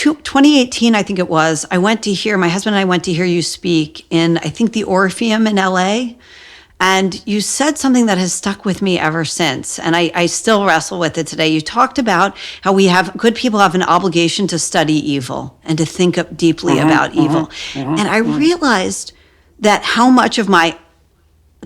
2018, I think it was, my husband and I went to hear you speak in, I think, the Orpheum in LA. And you said something that has stuck with me ever since. And I still wrestle with it today. You talked about how good people have an obligation to study evil and to think deeply about evil. And I realized that how much of my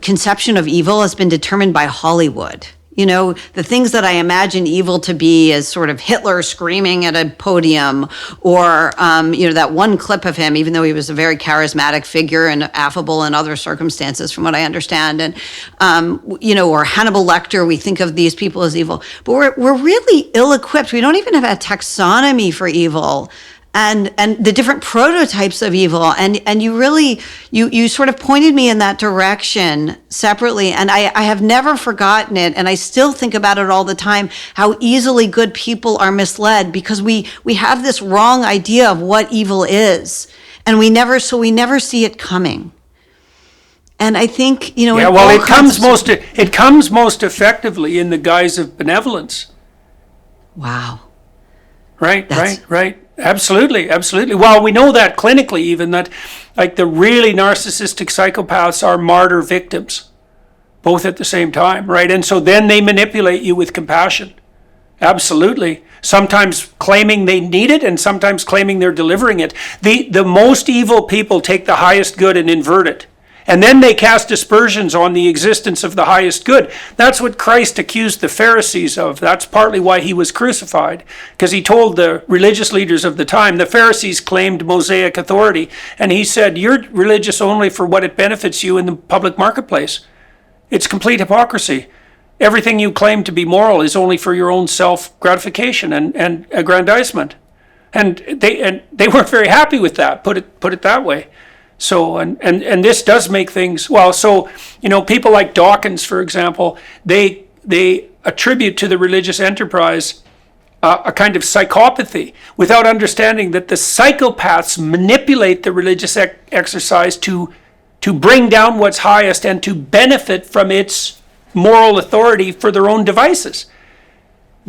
conception of evil has been determined by Hollywood. You know, the things that I imagine evil to be as sort of Hitler screaming at a podium, or, that one clip of him, even though he was a very charismatic figure and affable in other circumstances, from what I understand. And, or Hannibal Lecter, we think of these people as evil. But we're really ill-equipped. We don't even have a taxonomy for evil. And the different prototypes of evil. And you really, you sort of pointed me in that direction separately. And I have never forgotten it. And I still think about it all the time, how easily good people are misled because we have this wrong idea of what evil is. And we never see it coming. And I think, it comes most effectively in the guise of benevolence. Wow. Right. Absolutely. Well, we know that clinically even, that like the really narcissistic psychopaths are martyr victims, both at the same time, right? And so then they manipulate you with compassion. Absolutely. Sometimes claiming they need it and sometimes claiming they're delivering it. The most evil people take the highest good and invert it. And then they cast aspersions on the existence of the highest good. That's what Christ accused the Pharisees of. That's partly why he was crucified, because he told the religious leaders of the time, the Pharisees claimed Mosaic authority, and he said, you're religious only for what it benefits you in the public marketplace. It's complete hypocrisy. Everything you claim to be moral is only for your own self-gratification and aggrandizement. And they weren't very happy with that, put it that way. So, and this does make things, people like Dawkins, for example, they attribute to the religious enterprise a kind of psychopathy without understanding that the psychopaths manipulate the religious exercise to bring down what's highest and to benefit from its moral authority for their own devices.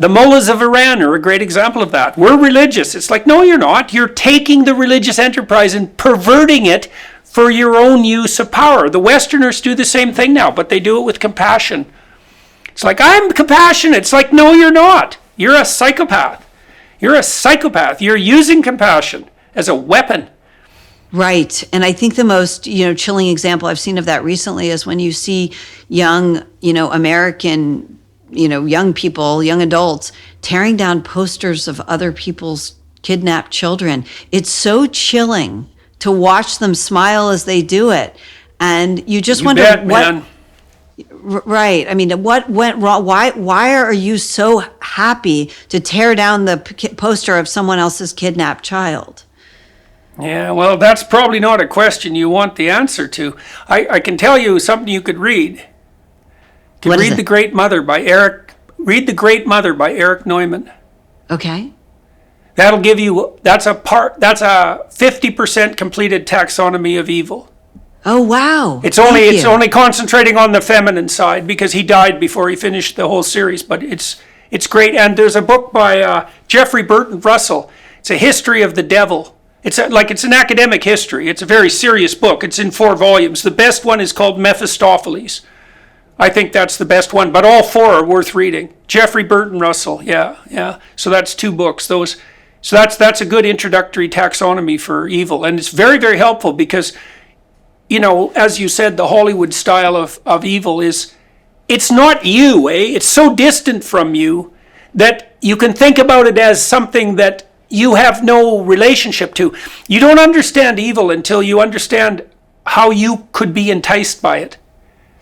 The mullahs of Iran are a great example of that. We're religious. It's like, no, you're not. You're taking the religious enterprise and perverting it for your own use of power. The Westerners do the same thing now, but they do it with compassion. It's like, I'm compassionate. It's like, no, you're not. You're a psychopath. You're a psychopath. You're using compassion as a weapon. Right. And I think the most, chilling example I've seen of that recently is when you see young, American young people, young adults, tearing down posters of other people's kidnapped children. It's so chilling to watch them smile as they do it. And you just wonder what... Man. Right. I mean, what went wrong? Why are you so happy to tear down the poster of someone else's kidnapped child? Yeah, well, that's probably not a question you want the answer to. I can tell you something you could read. Read The Great Mother by Eric Neumann. Okay. That'll give you, that's a 50% completed taxonomy of evil. Oh, wow. It's only concentrating on the feminine side because he died before he finished the whole series, but it's great. And there's a book by Jeffrey Burton Russell. It's a history of the devil. It's an academic history. It's a very serious book. It's in 4 volumes. The best one is called Mephistopheles. I think that's the best one, but all 4 are worth reading. Jeffrey Burton Russell, yeah. So that's 2 books. So that's a good introductory taxonomy for evil, and it's very, very helpful because, as you said, the Hollywood style of evil is, it's not you, It's so distant from you that you can think about it as something that you have no relationship to. You don't understand evil until you understand how you could be enticed by it.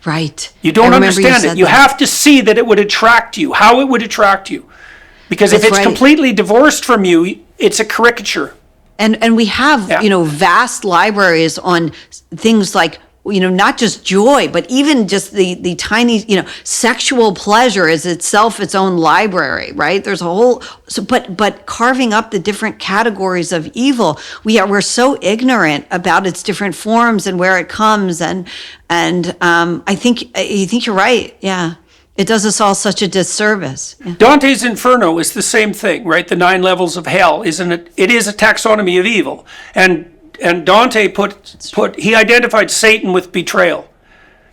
Right. You don't understand it. You have to see that it would attract you, how it would attract you. Because if it's completely divorced from you, it's a caricature. And we have, vast libraries on things like, not just joy, but even just the tiny, sexual pleasure is itself its own library, right? There's a whole, but carving up the different categories of evil, we're so ignorant about its different forms and where it comes, and I think you're right, yeah. It does us all such a disservice. Yeah. Dante's Inferno is the same thing, right? The 9 levels of hell, isn't it? It is a taxonomy of evil. And Dante he identified Satan with betrayal.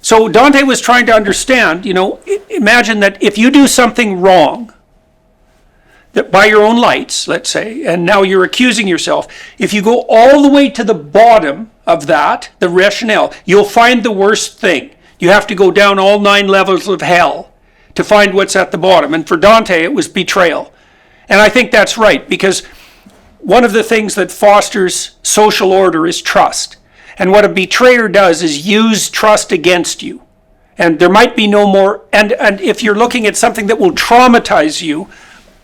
So Dante was trying to understand, imagine that if you do something wrong, that by your own lights, let's say, and now you're accusing yourself, if you go all the way to the bottom of that, the rationale, you'll find the worst thing. You have to go down all 9 levels of hell to find what's at the bottom. And for Dante, it was betrayal. And I think that's right, because one of the things that fosters social order is trust. And what a betrayer does is use trust against you. And there might be no more, and if you're looking at something that will traumatize you,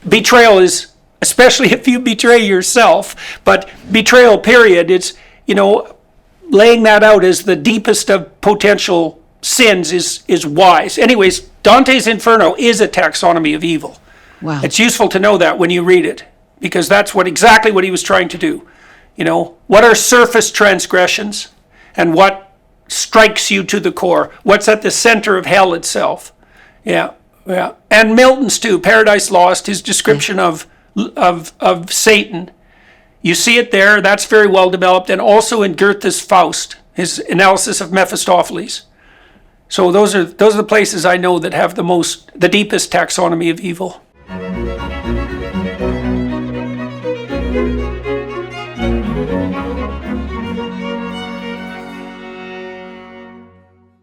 betrayal is, especially if you betray yourself, but betrayal period, it's, laying that out as the deepest of potential sins is wise. Anyways, Dante's Inferno is a taxonomy of evil. Wow. It's useful to know that when you read it, because that's exactly what he was trying to do. What are surface transgressions and what strikes you to the core? What's at the center of hell itself? Yeah. And Milton's too, Paradise Lost, his description of Satan. You see it there, that's very well developed, and also in Goethe's Faust, his analysis of Mephistopheles. So those are the places I know that have the deepest taxonomy of evil.